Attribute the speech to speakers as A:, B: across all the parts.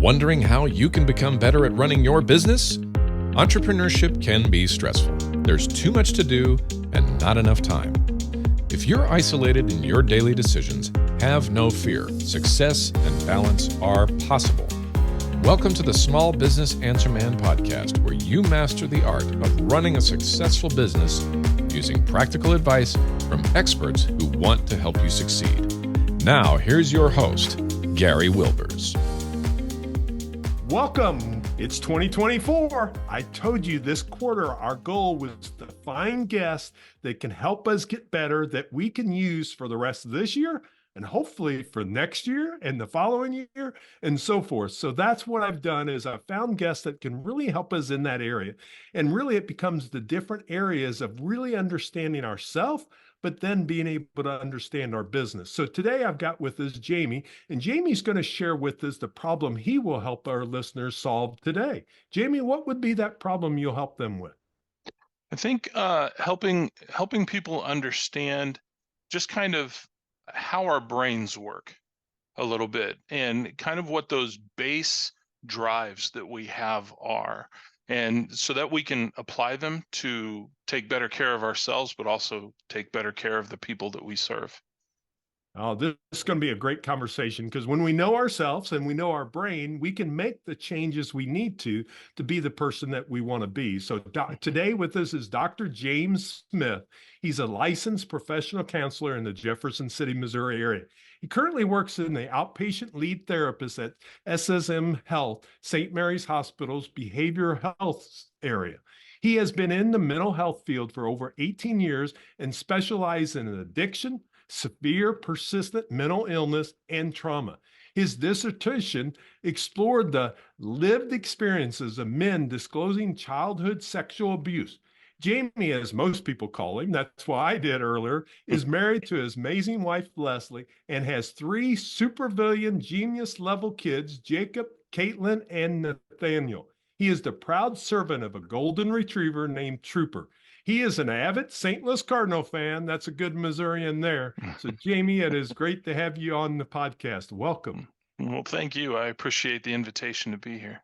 A: Wondering how you can become better at running your business? Entrepreneurship can be stressful. There's too much to do and not enough time. If you're isolated in your daily decisions, have no fear. Success and balance are possible. Welcome to the Small Business Answer Man podcast, where you master the art of running a successful business using practical advice from experts who want to help you succeed. Now, here's your host, Gary Wilbers.
B: Welcome. It's 2024. I told you this quarter our goal was to find guests that can help us get better, that we can use for the rest of this year and hopefully for next year and the following year and so forth. So that's what I've done is I've found guests that can really help us in that area. And really it becomes the different areas of really understanding ourselves, but then being able to understand our business. So today I've got with us Jamie, and Jamie's going to share with us the problem he will help our listeners solve today. Jamie, what would be that problem you'll help them with?
C: I think helping people understand just kind of how our brains work a little bit and kind of what those base drives that we have are, and so that we can apply them to take better care of ourselves, but also take better care of the people that we serve.
B: Oh, this is going to be a great conversation because when we know ourselves and we know our brain, we can make the changes we need to be the person that we want to be. So today with us is Dr. James Smith. He's a licensed professional counselor in the Jefferson City, Missouri area. He currently works in the outpatient lead therapist at SSM Health, St. Mary's Hospital's behavioral health area. He has been in the mental health field for over 18 years and specialized in addiction, severe persistent mental illness, and trauma. His dissertation explored the lived experiences of men disclosing childhood sexual abuse. Jamie, as most people call him, that's why I did earlier, is married to his amazing wife, Leslie, and has 3 supervillain genius level kids, Jacob, Caitlin, and Nathaniel. He is the proud servant of a golden retriever named Trooper. He is an avid St. Louis Cardinal fan. That's a good Missourian there. So, Jamie, it is great to have you on the podcast. Welcome.
C: Well, thank you. I appreciate the invitation to be here.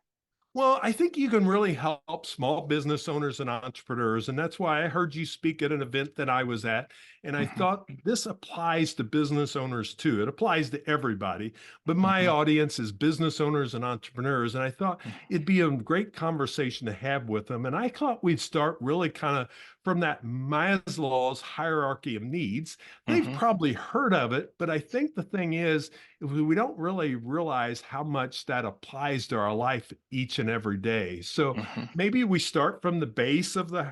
B: Well, I think you can really help small business owners and entrepreneurs. And that's why I heard you speak at an event that I was at. And I thought this applies to business owners too. It applies to everybody. But my audience is business owners and entrepreneurs. And I thought it'd be a great conversation to have with them. And I thought we'd start really kind of from that Maslow's hierarchy of needs. They've probably heard of it, but I think the thing is, we don't really realize how much that applies to our life each and every day. So maybe we start from the base of the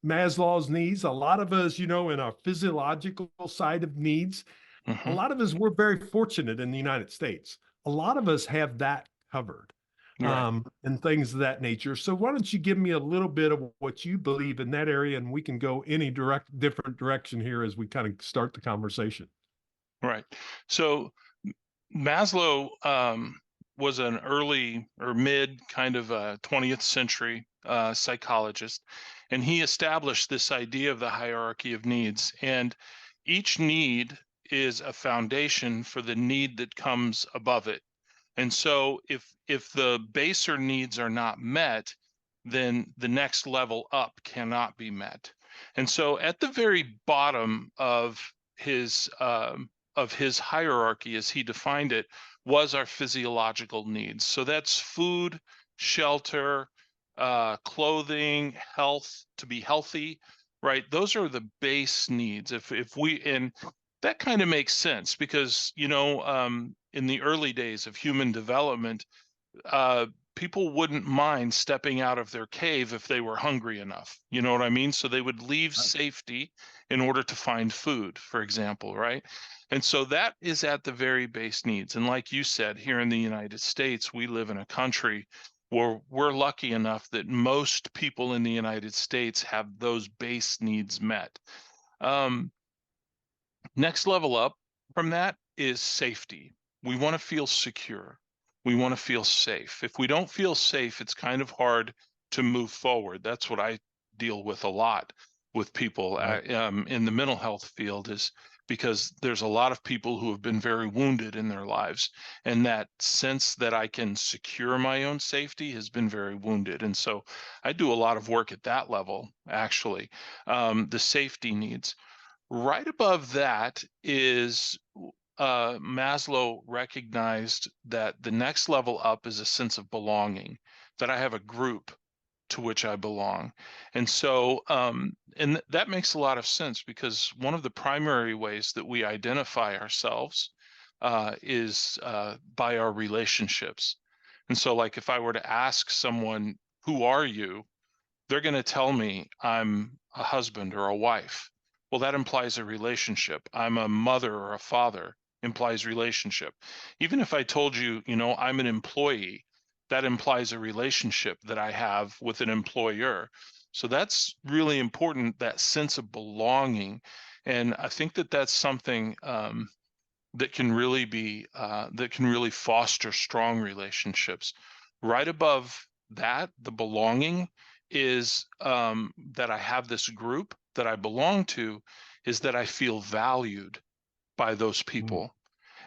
B: Maslow's needs. A lot of us, in our physiological side of needs, a lot of us, we're very fortunate in the United States. A lot of us have that covered. And things of that nature. So why don't you give me a little bit of what you believe in that area, and we can go any different direction here as we kind of start the conversation.
C: Right. So Maslow was an early or mid kind of 20th century psychologist, and he established this idea of the hierarchy of needs. And each need is a foundation for the need that comes above it. And so if the baser needs are not met, then the next level up cannot be met. And so at the very bottom of his hierarchy, as he defined it, was our physiological needs. So that's food, shelter, clothing, health, to be healthy, right? Those are the base needs. And that kind of makes sense because, in the early days of human development, people wouldn't mind stepping out of their cave if they were hungry enough. You know what I mean? So they would leave safety in order to find food, for example, right? And so that is at the very base needs. And like you said, here in the United States, we live in a country where we're lucky enough that most people in the United States have those base needs met. Next level up from that is safety. We want to feel secure. We want to feel safe. If we don't feel safe, it's kind of hard to move forward. That's what I deal with a lot with people in the mental health field, is because there's a lot of people who have been very wounded in their lives, and that sense that I can secure my own safety has been very wounded. And so I do a lot of work at that level, actually. The safety needs. Right above that is Maslow recognized that the next level up is a sense of belonging, that I have a group to which I belong. And so, that makes a lot of sense, because one of the primary ways that we identify ourselves is by our relationships. And so, like, if I were to ask someone, who are you? They're going to tell me I'm a husband or a wife. Well, that implies a relationship. I'm a mother or a father, implies relationship. Even if I told you, I'm an employee, that implies a relationship that I have with an employer. So that's really important, that sense of belonging. And I think that that's something that can really foster strong relationships. Right above that, the belonging is that I have this group that I belong to, is that I feel valued by those
B: Mm.
C: people.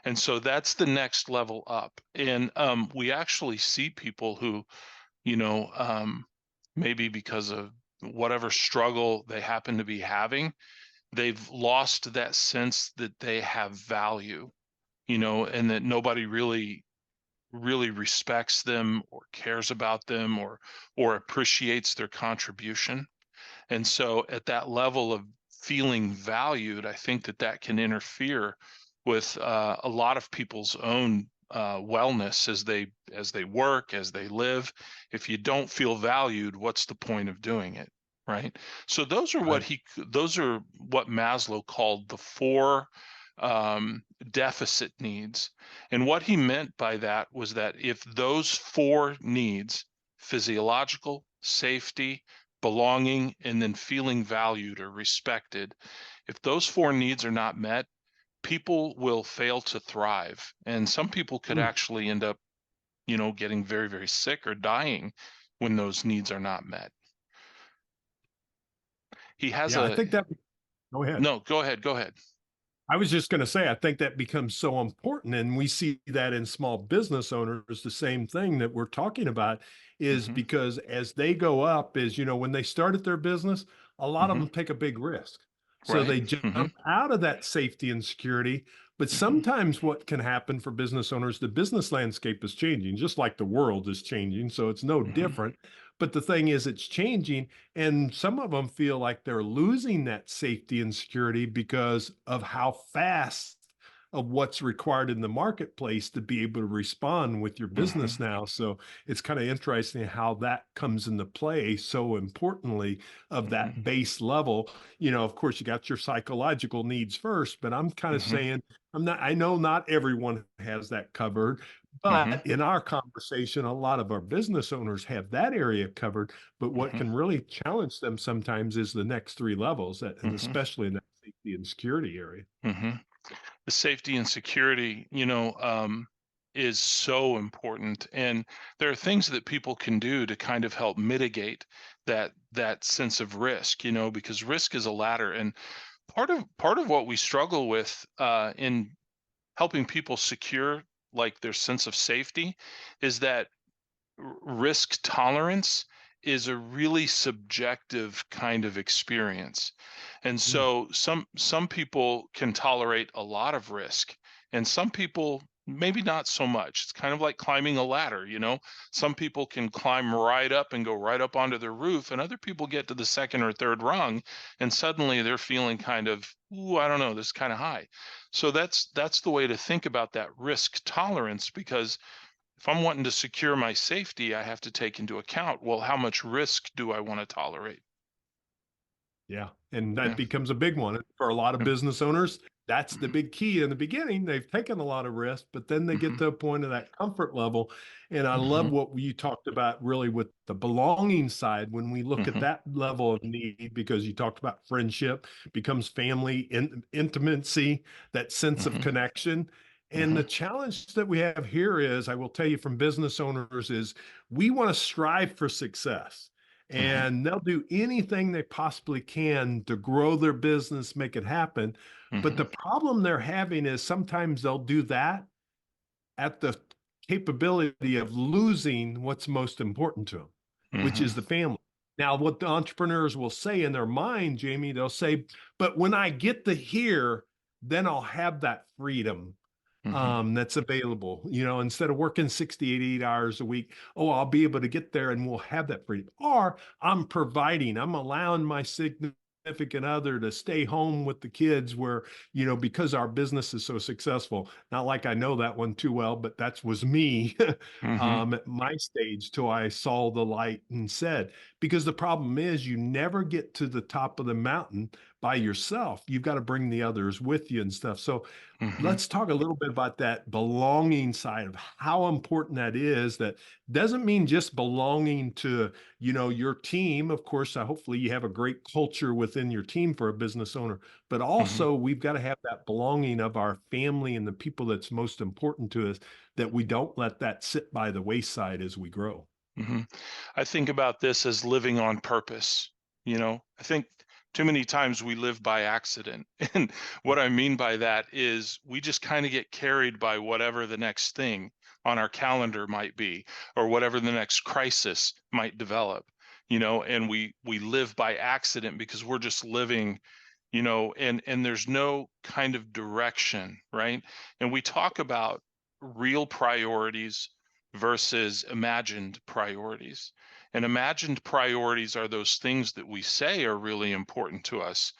C: And so that's the next level up. And we actually see people who, you know, um, maybe because of whatever struggle they happen to be having, they've lost that sense that they have value, and that nobody really respects them or cares about them or appreciates their contribution. And so at that level of feeling valued, I think that that can interfere with a lot of people's own wellness as they work, as they live. If you don't feel valued, what's the point of doing it, right? So
B: Right.
C: those are what Maslow called the four deficit needs. And what he meant by that was that if those four needs, physiological, safety, belonging, and then feeling valued or respected, if those four needs are not met, people will fail to thrive. And some people could
B: Mm.
C: actually end up, getting very, very sick or dying when those needs are not met. He has
B: Yeah, I
C: a,
B: think that, go ahead.
C: no, go ahead, go ahead.
B: I was just going to say, I think that becomes so important. And we see that in small business owners, the same thing that we're talking about is
C: Hmm.
B: because as they go up, is, when they started their business, a lot of
C: Hmm.
B: them take a big risk. So
C: Right.
B: they
C: Hmm.
B: jump out of that safety and security. But
C: Hmm.
B: sometimes what can happen for business owners, the business landscape is changing, just like the world is changing. So it's no
C: Hmm.
B: different. But the thing is, it's changing. And some of them feel like they're losing that safety and security because of how fast of what's required in the marketplace to be able to respond with your
C: Hmm.
B: business now. So it's kind of interesting how that comes into play so importantly of
C: Hmm.
B: that base level. Of course, you got your psychological needs first, but I'm kind of
C: Hmm.
B: saying, I know not everyone has that covered,
C: Hmm.
B: but in our conversation, a lot of our business owners have that area covered. But what
C: Hmm.
B: can really challenge them sometimes is the next three levels, and
C: Hmm.
B: especially in that safety and security area.
C: Hmm. The safety and security, is so important. And there are things that people can do to kind of help mitigate that sense of risk, because risk is a ladder. And part of what we struggle with in helping people secure like their sense of safety is that risk tolerance is a really subjective kind of experience. And
B: Mm.
C: so some people can tolerate a lot of risk, and some people maybe not so much. It's kind of like climbing a ladder, Some people can climb right up and go right up onto the roof, and other people get to the second or third rung and suddenly they're feeling kind of, ooh, I don't know, this is kind of high. So that's the way to think about that risk tolerance, because if I'm wanting to secure my safety, I have to take into account, well, how much risk do I want to tolerate?
B: Yeah, and that
C: Yeah.
B: becomes a big one for a lot of
C: Yeah.
B: business owners. That's the
C: Mhm.
B: big key in the beginning. They've taken a lot of risk, but then they get
C: Mhm.
B: to a point of that comfort level. And I love
C: Mhm.
B: what you talked about really with the belonging side when we look at
C: Mhm.
B: that level of need, because you talked about friendship becomes family, intimacy, that sense of
C: Mhm.
B: connection. And the
C: Mhm.
B: challenge that we have here is, I will tell you from business owners, is we want to strive for success.
C: Mhm.
B: and they'll do anything they possibly can to grow their business, make it happen. But the
C: Mhm.
B: problem they're having is sometimes they'll do that at the capability of losing what's most important to them, which
C: Mhm.
B: is the family. Now, what the entrepreneurs will say in their mind, Jamie, they'll say, but when I get to here, then I'll have that freedom
C: Mhm.
B: that's available. Instead of working 60, 88 hours a week, oh, I'll be able to get there and we'll have that freedom. Or I'm allowing my significant other to stay home with the kids where, because our business is so successful. Not like I know that one too well, but that was me
C: Mhm.
B: at my stage till I saw the light and said, because the problem is you never get to the top of the mountain by yourself. You've got to bring the others with you and stuff. So
C: Mhm.
B: let's talk a little bit about that belonging side of how important that is. That doesn't mean just belonging to, your team. Of course, hopefully you have a great culture within your team for a business owner, but
C: Mhm.
B: also we've got to have that belonging of our family and the people that's most important to us, that we don't let that sit by the wayside as we grow.
C: Mhm. I think about this as living on purpose. I think too many times we live by accident. And what I mean by that is we just kind of get carried by whatever the next thing on our calendar might be, or whatever the next crisis might develop, and we live by accident because we're just living, and there's no kind of direction, right? And we talk about real priorities versus imagined priorities. And imagined priorities are those things that we say are really important to us.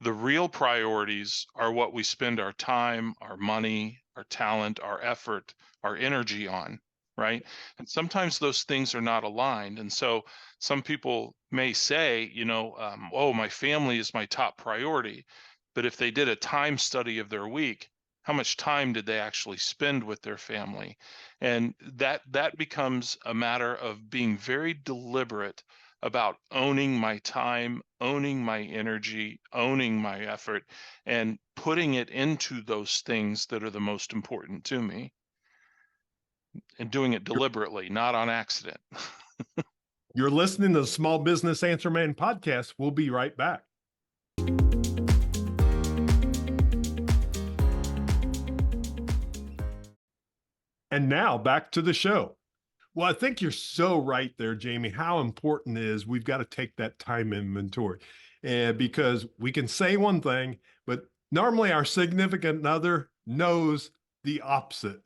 C: The real priorities are what we spend our time, our money, our talent, our effort, our energy on, right? And sometimes those things are not aligned. And so some people may say, oh, my family is my top priority. But if they did a time study of their week, how much time did they actually spend with their family? And that becomes a matter of being very deliberate about owning my time, owning my energy, owning my effort, and putting it into those things that are the most important to me, and doing it deliberately, not on accident.
B: You're listening to the Small Business Answer Man podcast. We'll be right back. And now back to the show. Well, I think you're so right there, Jamie. How important it is we've got to take that time inventory. And because we can say one thing, but normally our significant other knows the opposite.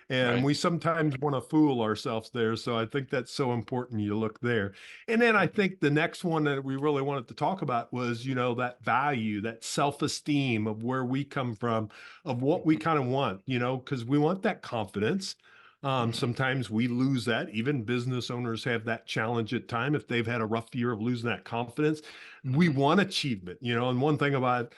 B: And
C: Right.
B: we sometimes want to fool ourselves there. So I think that's so important you look there. And then I think the next one that we really wanted to talk about was, that value, that self-esteem of where we come from, of what we
C: Mhm.
B: kind of want, because we want that confidence.
C: Mhm.
B: Sometimes we lose that. Even business owners have that challenge at time if they've had a rough year of losing that confidence. We
C: Mhm.
B: want achievement, and one thing about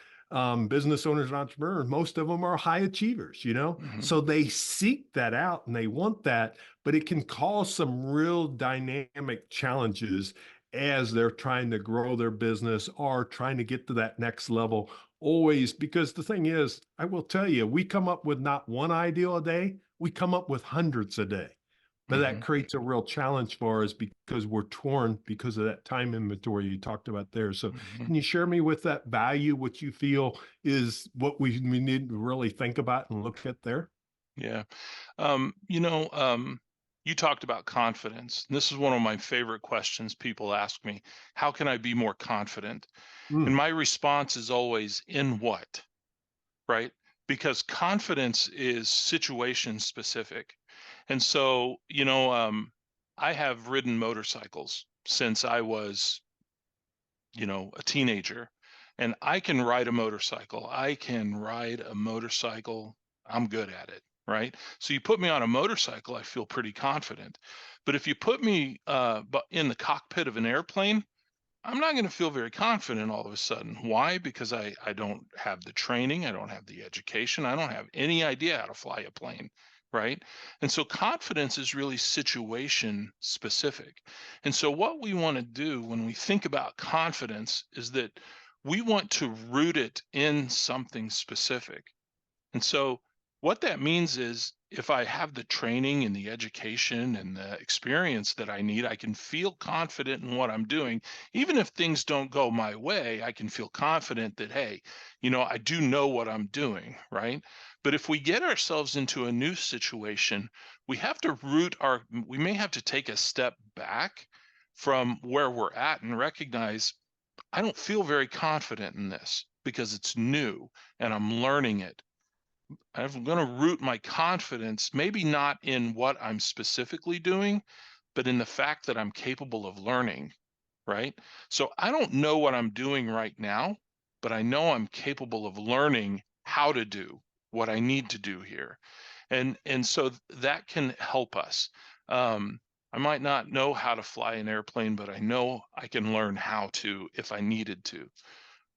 B: business owners and entrepreneurs, most of them are high achievers,
C: Mhm.
B: so they seek that out and they want that, but it can cause some real dynamic challenges as they're trying to grow their business or trying to get to that next level. Always, because the thing is, I will tell you, we come up with not one ideal a day, we come up with hundreds a day. But that
C: Mhm.
B: creates a real challenge for us because we're torn because of that time inventory you talked about there. So,
C: Mhm.
B: can you share me with that value, what you feel is what we need to really think about and look at there?
C: Yeah. You talked about confidence. And this is one of my favorite questions people ask me. How can I be more confident? And
B: Mm,
C: my response is always, in what? Right? Because confidence is situation specific. And so, I have ridden motorcycles since I was, a teenager. And I can ride a motorcycle. I can ride a motorcycle. I'm good at it. Right. So you put me on a motorcycle, I feel pretty confident. But if you put me in the cockpit of an airplane, I'm not going to feel very confident all of a sudden. Why? Because I don't have the training, I don't have the education, I don't have any idea how to fly a plane, right? And so confidence is really situation specific. And so what we want to do when we think about confidence is that we want to root it in something specific. And so what that means is if I have the training and the education and the experience that I need, I can feel confident in what I'm doing. Even if things don't go my way, I can feel confident that, hey, I do know what I'm doing, right? But if we get ourselves into a new situation, we may have to take a step back from where we're at and recognize I don't feel very confident in this because it's new and I'm learning it. I'm going to root my confidence, maybe not in what I'm specifically doing, but in the fact that I'm capable of learning, right? So I don't know what I'm doing right now, but I know I'm capable of learning how to do what I need to do here. And so that can help us. I might not know how to fly an airplane, but I know I can learn how to if I needed to,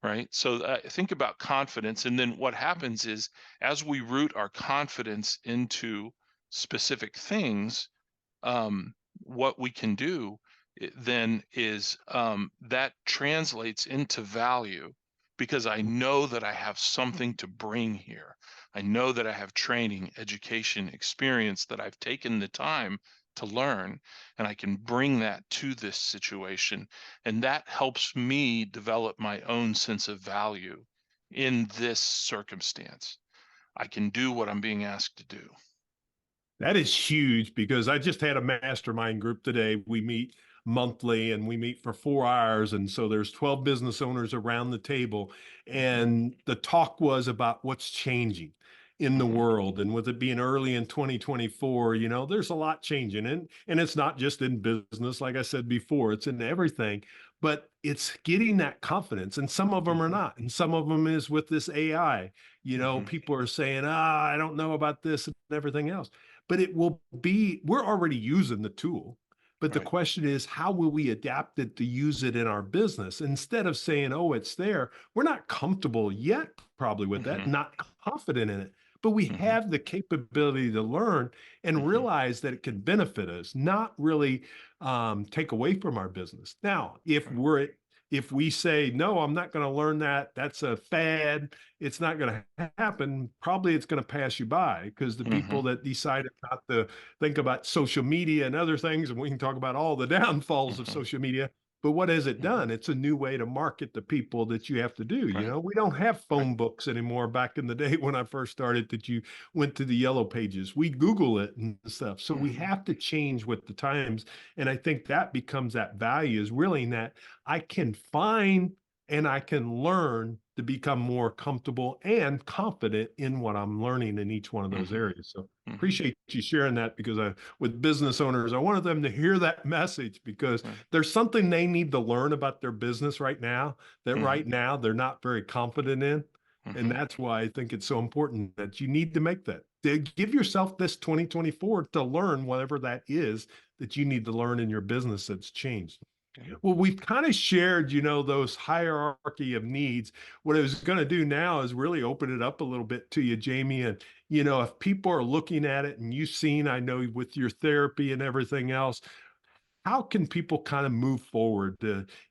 C: right? So think about confidence. And then what happens is as we root our confidence into specific things, what we can do then is that translates into value because I know that I have something to bring here. I know that I have training, education, experience that I've taken the time to learn, and I can bring that to this situation. And that helps me develop my own sense of value in this circumstance. I can do what I'm being asked to do.
B: That is huge because I just had a mastermind group today. We meet monthly and we meet for 4 hours. And so there's 12 business owners around the table. And the talk was about what's changing in the
C: Mhm,
B: world. And with it being early in 2024, there's a lot changing. And it's not just in business, like I said before, it's in everything. But it's getting that confidence. And some of them are
C: mhm,
B: not. And some of them is with this AI.
C: mhm,
B: People are saying, I don't know about this and everything else, but we're already using the tool. But the
C: right.
B: question is, how will we adapt it to use it in our business? Instead of saying, oh, it's there, we're not comfortable yet, probably with that,
C: Mhm,
B: not confident in it. But we
C: mhm,
B: have the capability to learn and
C: mhm,
B: realize that it can benefit us, not really take away from our business. Now,
C: right.
B: if we say, no, I'm not going to learn that, that's a fad, it's not going to happen, probably it's going to pass you by because the people
C: Mhm,
B: that decided not to think about social media and other things, and we can talk about all the downfalls of
C: mhm,
B: social media. But what has it
C: mhm,
B: done? It's a new way to market to people that you have to do.
C: right,
B: We don't have
C: right.
B: phone books anymore. Back in the day when I first started, that you went to the yellow pages, we Google it and stuff. So we
C: Mhm,
B: have to change with the times. And I think that becomes that value is really that I can find and I can learn to become more comfortable and confident in what I'm learning in each one of those
C: mhm,
B: areas. So
C: mhm,
B: appreciate you sharing that because with business owners, I wanted them to hear that message because
C: right.
B: there's something they need to learn about their business right now that
C: Mhm,
B: right now they're not very confident in. And
C: mhm,
B: that's why I think it's so important that you need to make that. To give yourself this 2024 to learn whatever that is that you need to learn in your business that's changed.
C: okay.
B: Well, we've kind of shared, those hierarchy of needs. What I was going to do now is really open it up a little bit to you, Jamie. And, if people are looking at it and you've seen, I know with your therapy and everything else, how can people kind of move forward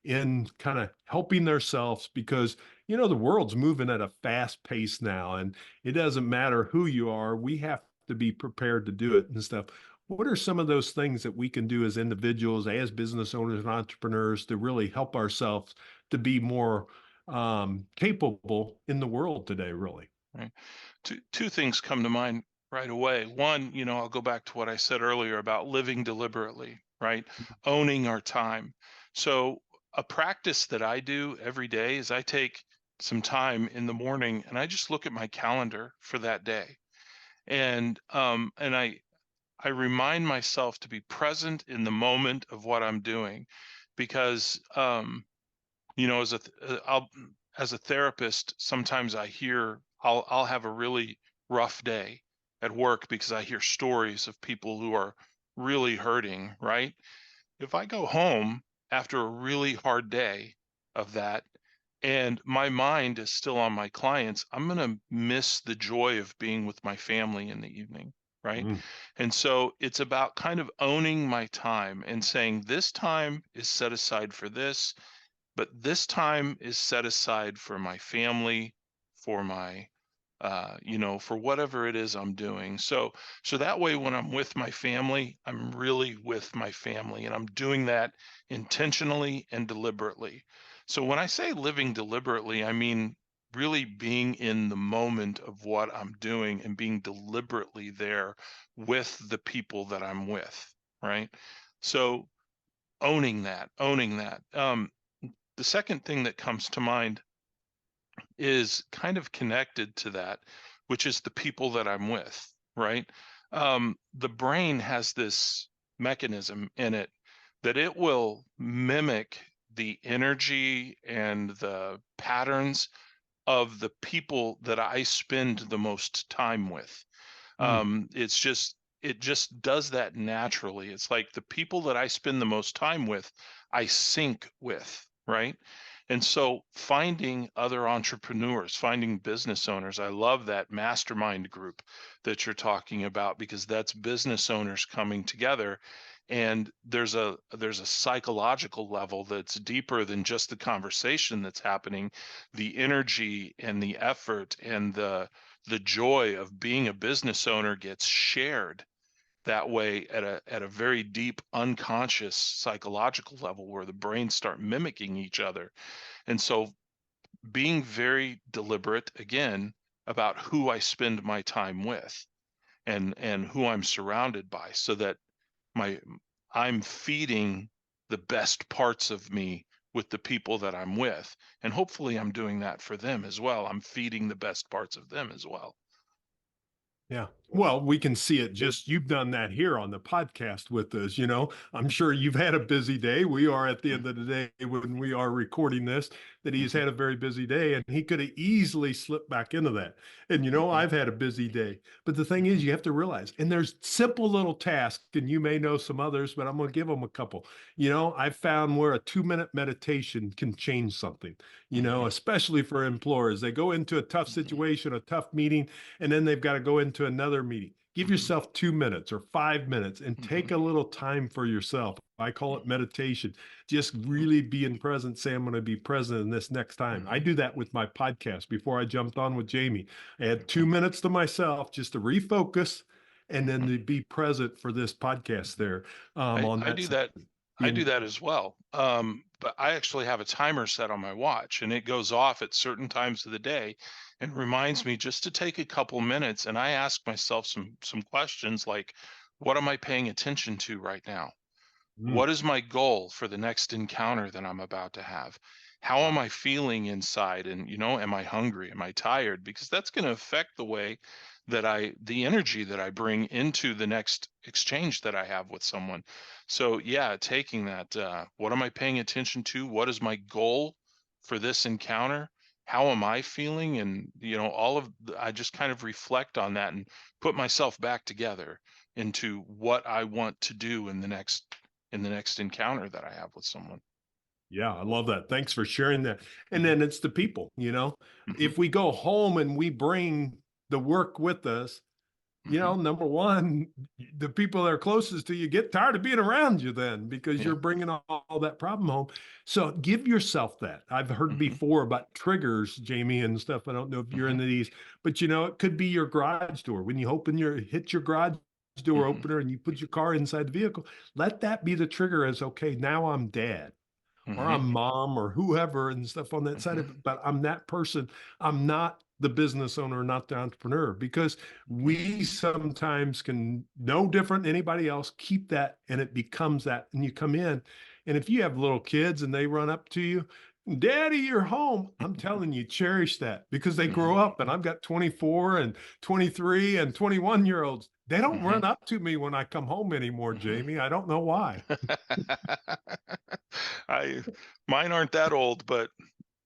B: in kind of helping themselves? Because, the world's moving at a fast pace now, and it doesn't matter who you are. We have to be prepared to do it and stuff. What are some of those things that we can do as individuals, as business owners and entrepreneurs to really help ourselves to be more capable in the world today, really?
C: Right. Two things come to mind right away. One, I'll go back to what I said earlier about living deliberately, right? Owning our time. So a practice that I do every day is I take some time in the morning and I just look at my calendar for that day. And I remind myself to be present in the moment of what I'm doing because as as a therapist, sometimes I'll have a really rough day at work because I hear stories of people who are really hurting, right? If I go home after a really hard day of that and my mind is still on my clients, I'm going to miss the joy of being with my family in the evening, right?
B: Mm,
C: And so it's about kind of owning my time and saying this time is set aside for this, but this time is set aside for my family, for my for whatever it is I'm doing. So that way, when I'm with my family, I'm really with my family, and I'm doing that intentionally and deliberately. So when I say living deliberately, I mean really being in the moment of what I'm doing and being deliberately there with the people that I'm with, right? So owning that. The second thing that comes to mind is kind of connected to that, which is the people that I'm with, right? The brain has this mechanism in it that it will mimic the energy and the patterns of the people that I spend the most time with.
B: Mm.
C: It just does that naturally. It's like the people that I spend the most time with, I sync with, right? And so finding other entrepreneurs, finding business owners, I love that mastermind group that you're talking about, because that's business owners coming together. And there's a psychological level that's deeper than just the conversation that's happening. The energy and the effort and the joy of being a business owner gets shared that way at a very deep unconscious psychological level, where the brains start mimicking each other. And so being very deliberate again about who I spend my time with, and who I'm surrounded by, so that my I'm feeding the best parts of me with the people that I'm with, and hopefully I'm doing that for them as well. I'm feeding the best parts of them as well.
B: Yeah. Well, we can see it, just you've done that here on the podcast with us. I'm sure you've had a busy day. We are at the end of the day when we are recording this, that he's
C: Mhm,
B: had a very busy day, and he could have easily slipped back into that. And,
C: mhm,
B: I've had a busy day. But the thing is,
C: mhm,
B: you have to realize, and there's simple little tasks, and you may know some others, but I'm going to give them a couple. I've found where a 2-minute meditation can change something,
C: mhm,
B: especially for employers. They go into a tough
C: mhm,
B: situation, a tough meeting, and then they've got to go into another meeting. Give
C: mhm,
B: yourself 2 minutes or 5 minutes and
C: mhm,
B: take a little time for yourself. I call it
C: mhm,
B: meditation. Just
C: mhm,
B: really being present. Say, I'm going to be present in this next time. I
C: mhm,
B: do that with my podcast. Before I jumped on with Jamie, I had
C: mhm,
B: 2 minutes to myself just to refocus and then
C: mhm.
B: to be present for this podcast there, on
C: I
B: that
C: do
B: side.
C: that. I do
B: And
C: that as well. But I actually have a timer set on my watch, and it goes off at certain times of the day and reminds me just to take a couple minutes. And I ask myself some questions like, what am I paying attention to right now?
B: mm,
C: What is my goal for the next encounter that I'm about to have? How am
B: wow.
C: I feeling inside? And, am I hungry? Am I tired? Because that's going to affect the way the energy that I bring into the next exchange that I have with someone. So, yeah, taking that, what am I paying attention to? What is my goal for this encounter? How am I feeling? And, I just kind of reflect on that and put myself back together into what I want to do in the next encounter that I have with someone.
B: Yeah, I love that. Thanks for sharing that. And
C: Mhm,
B: then it's the people.
C: mhm,
B: If we go home and we bring the work with us,
C: mhm.
B: number one, the people that are closest to you get tired of being around you then, because
C: Yeah.
B: you're bringing all that problem home. So give yourself that. I've heard
C: Mhm,
B: before about triggers, Jamie, and stuff. I don't know if you're
C: mhm,
B: into these, but it could be your garage door. When you hit your garage door
C: mhm,
B: opener and you put your car inside the vehicle, let that be the trigger as, okay, now I'm dad or
C: mhm,
B: I'm mom or whoever and stuff on that side
C: mhm,
B: of it, but I'm that person. I'm not the business owner, not the entrepreneur, because
C: mhm,
B: we sometimes can no different than anybody else, keep that and it becomes that. And you come in, and if you have little kids and they run up to you, Daddy, you're home. I'm telling you, cherish that, because they
C: mhm,
B: grow up, and I've got 24 and 23 and 21-year-olds. They don't
C: mhm,
B: run up to me when I come home anymore,
C: mhm.
B: Jamie. I don't know why.
C: I Mine aren't that old, but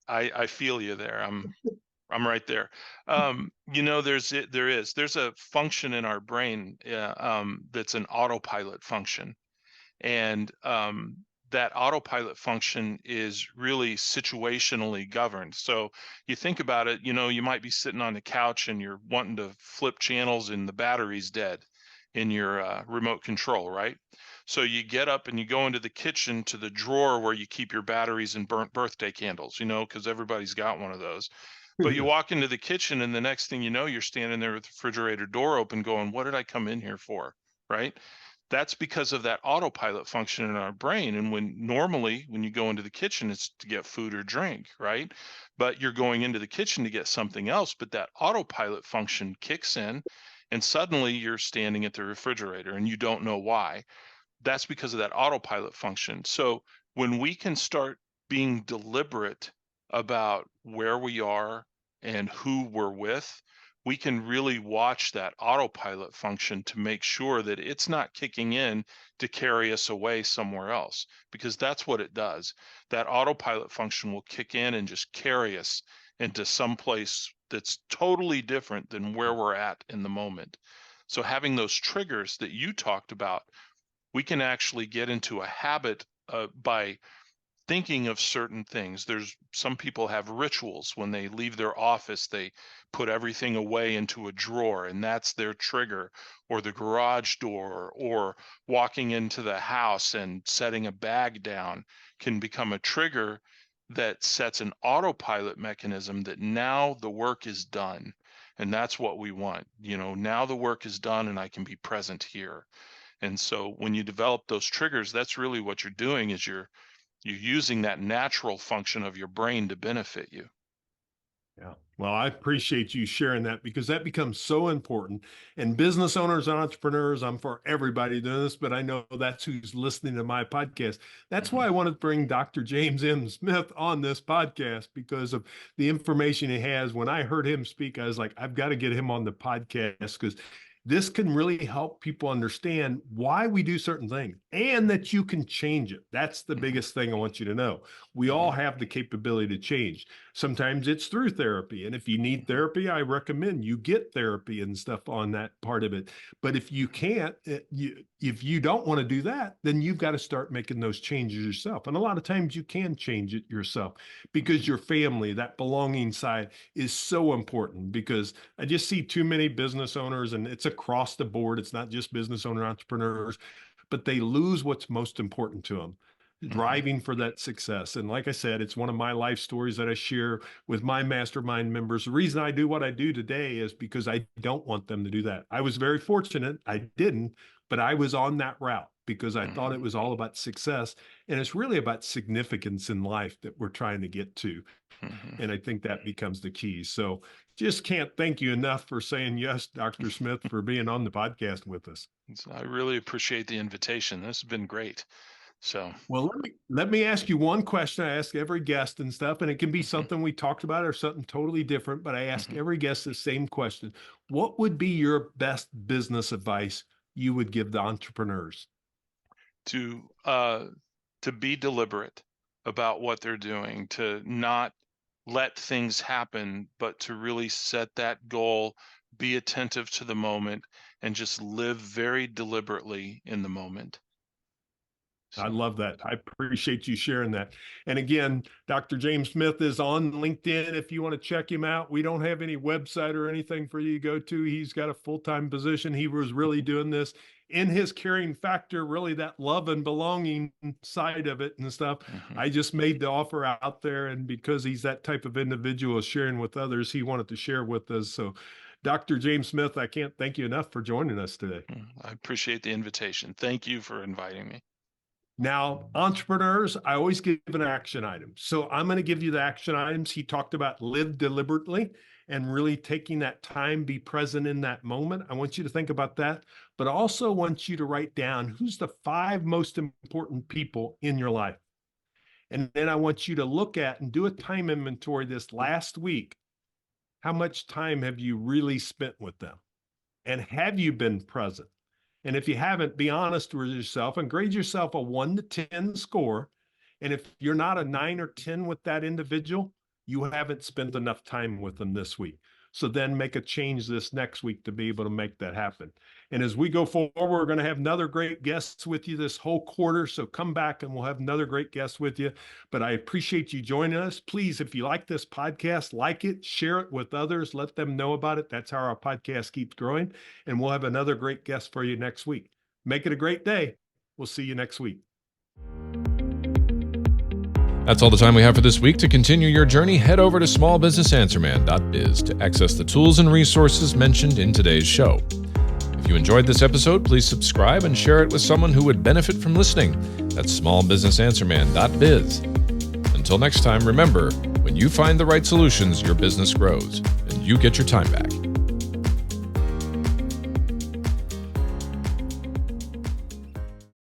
C: I feel you there. I'm right there. There's a function in our brain, that's an autopilot function. And that autopilot function is really situationally governed. So you think about it, you might be sitting on the couch and you're wanting to flip channels and the battery's dead in your remote control, right? So you get up and you go into the kitchen to the drawer where you keep your batteries and burnt birthday candles, because everybody's got one of those. But you walk into the kitchen and the next thing you know, you're standing there with the refrigerator door open going, what did I come in here for? Right? That's because of that autopilot function in our brain. And when you go into the kitchen, it's to get food or drink, right? But you're going into the kitchen to get something else, but that autopilot function kicks in and suddenly you're standing at the refrigerator and you don't know why. That's because of that autopilot function. So when we can start being deliberate about where we are and who we're with, we can really watch that autopilot function to make sure that it's not kicking in to carry us away somewhere else, because that's what it does. That autopilot function will kick in and just carry us into some place that's totally different than where we're at in the moment. So having those triggers that you talked about, we can actually get into a habit by thinking of certain things. There's some people have rituals when they leave their office, they put everything away into a drawer and that's their trigger, or the garage door, or walking into the house and setting a bag down can become a trigger that sets an autopilot mechanism that now the work is done. And that's what we want. Now the work is done and I can be present here. And so when you develop those triggers, that's really what you're doing, is you're using that natural function of your brain to benefit you.
B: Yeah. Well, I appreciate you sharing that, because that becomes so important. And business owners and entrepreneurs, I'm for everybody doing this, but I know that's who's listening to my podcast. That's why I wanted to bring Dr. James M. Smith on this podcast, because of the information he has. When I heard him speak, I was like, I've got to get him on the podcast, because this can really help people understand why we do certain things and that you can change it. That's the biggest thing I want you to know. We all have the capability to change. Sometimes it's through therapy. And if you need therapy, I recommend you get therapy and stuff on that part of it. But if you can't, if you don't want to do that, then you've got to start making those changes yourself. And a lot of times you can change it yourself, because your family, that belonging side, is so important. Because I just see too many business owners, and it's across the board. It's not just business owner entrepreneurs, but they lose what's most important to them, driving for that success. And like I said, it's one of my life stories that I share with my mastermind members. The reason I do what I do today is because I don't want them to do that. I was very fortunate. I didn't, but I was on that route because I thought it was all about success. And it's really about significance in life that we're trying to get to. And I think that becomes the key. So just can't thank you enough for saying yes, Dr. Smith, for being on the podcast with us.
C: I really appreciate the invitation. This has been great. So,
B: well, let me ask you one question. I ask every guest and stuff, and it can be something we talked about or something totally different, but I ask every guest the same question. What would be your best business advice you would give the entrepreneurs?
C: To be deliberate about what they're doing, to not let things happen, but to really set that goal, be attentive to the moment, and just live very deliberately in the moment.
B: I love that. I appreciate you sharing that. And again, Dr. James Smith is on LinkedIn if you want to check him out. We don't have any website or anything for you to go to. He's got a full-time position. He was really doing this in his caring factor, really that love and belonging side of it and stuff. I just made the offer out there. And because he's that type of individual sharing with others, he wanted to share with us. So Dr. James Smith, I can't thank you enough for joining us today.
C: I appreciate the invitation. Thank you for inviting me.
B: Now, entrepreneurs, I always give an action item. So I'm going to give you the action items. He talked about live deliberately and really taking that time, be present in that moment. I want you to think about that, but I also want you to write down who's the 5 most important people in your life. And then I want you to look at and do a time inventory this last week. How much time have you really spent with them? And have you been present? And if you haven't, be honest with yourself and grade yourself a 1 to 10 score. And if you're not a 9 or 10 with that individual, you haven't spent enough time with them this week. So then make a change this next week to be able to make that happen. And as we go forward, we're going to have another great guest with you this whole quarter. So come back and we'll have another great guest with you. But I appreciate you joining us. Please, if you like this podcast, like it, share it with others, let them know about it. That's how our podcast keeps growing. And we'll have another great guest for you next week. Make it a great day. We'll see you next week.
A: That's all the time we have for this week. To continue your journey, head over to smallbusinessanswerman.biz to access the tools and resources mentioned in today's show. If you enjoyed this episode, please subscribe and share it with someone who would benefit from listening. That's smallbusinessanswerman.biz. Until next time, remember, when you find the right solutions, your business grows, and you get your time back.